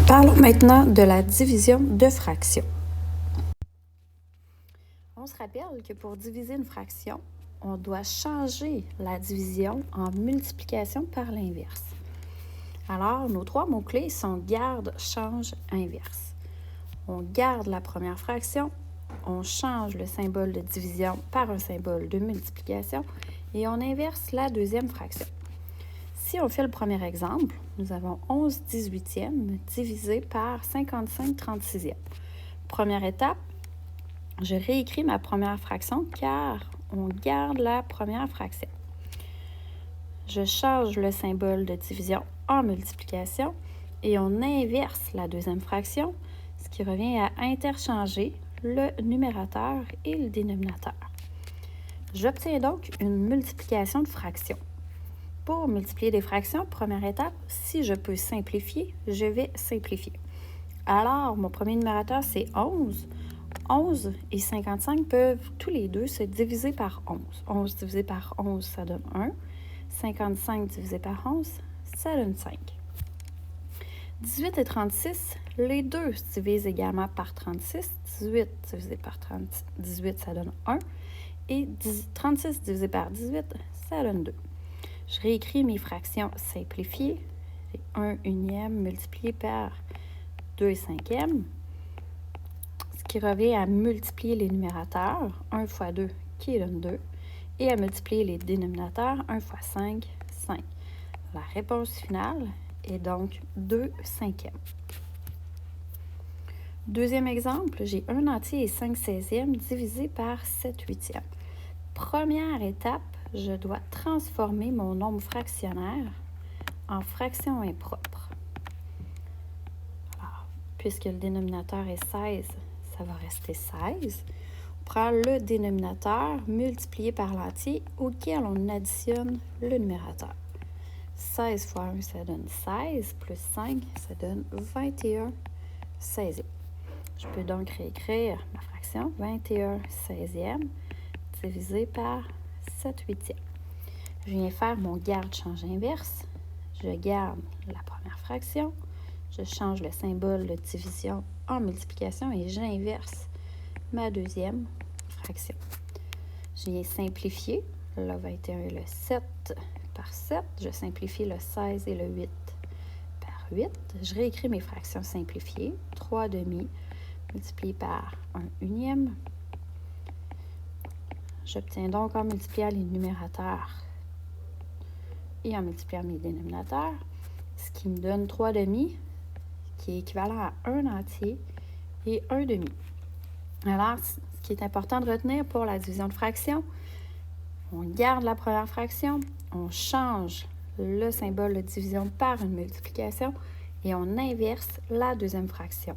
Parlons maintenant de la division de fractions. On se rappelle que pour diviser une fraction, on doit changer la division en multiplication par l'inverse. Alors, nos trois mots-clés sont garde, change, inverse. On garde la première fraction, on change le symbole de division par un symbole de multiplication et on inverse la deuxième fraction. Si on fait le premier exemple, nous avons 11 18e divisé par 55 36e. Première étape, je réécris ma première fraction car on garde la première fraction. Je change le symbole de division en multiplication et on inverse la deuxième fraction, ce qui revient à interchanger le numérateur et le dénominateur. J'obtiens donc une multiplication de fractions. Pour multiplier des fractions, première étape, si je peux simplifier, je vais simplifier. Alors, mon premier numérateur, c'est 11. 11 et 55 peuvent tous les deux se diviser par 11. 11 divisé par 11, ça donne 1. 55 divisé par 11, ça donne 5. 18 et 36, les deux se divisent également par 36. 18 divisé par 18, ça donne 1. Et 36 divisé par 18, ça donne 2. Je réécris mes fractions simplifiées. C'est 1 unième multiplié par 2 cinquièmes, ce qui revient à multiplier les numérateurs, 1 fois 2 qui donne 2, et à multiplier les dénominateurs, 1 fois 5, 5. La réponse finale est donc 2 cinquièmes. Deuxième exemple, j'ai 1 entier et 5 16e divisé par 7 huitièmes. Première étape, je dois transformer mon nombre fractionnaire en fraction impropre. Alors, puisque le dénominateur est 16, ça va rester 16. On prend le dénominateur multiplié par l'entier auquel on additionne le numérateur. 16 fois 1, ça donne 16, plus 5, ça donne 21 16e. Je peux donc réécrire ma fraction 21 16e divisé par 7 huitièmes. Je viens faire mon garde-change inverse. Je garde la première fraction. Je change le symbole de division en multiplication et j'inverse ma deuxième fraction. Je viens simplifier le 21 et le 7 par 7. Je simplifie le 16 et le 8 par 8. Je réécris mes fractions simplifiées. 3 demi multiplié par 1 unième. J'obtiens donc en multipliant les numérateurs et en multipliant mes dénominateurs, ce qui me donne 3 demi, qui est équivalent à 1 entier et 1 demi. Alors, ce qui est important de retenir pour la division de fractions, on garde la première fraction, on change le symbole de division par une multiplication et on inverse la deuxième fraction.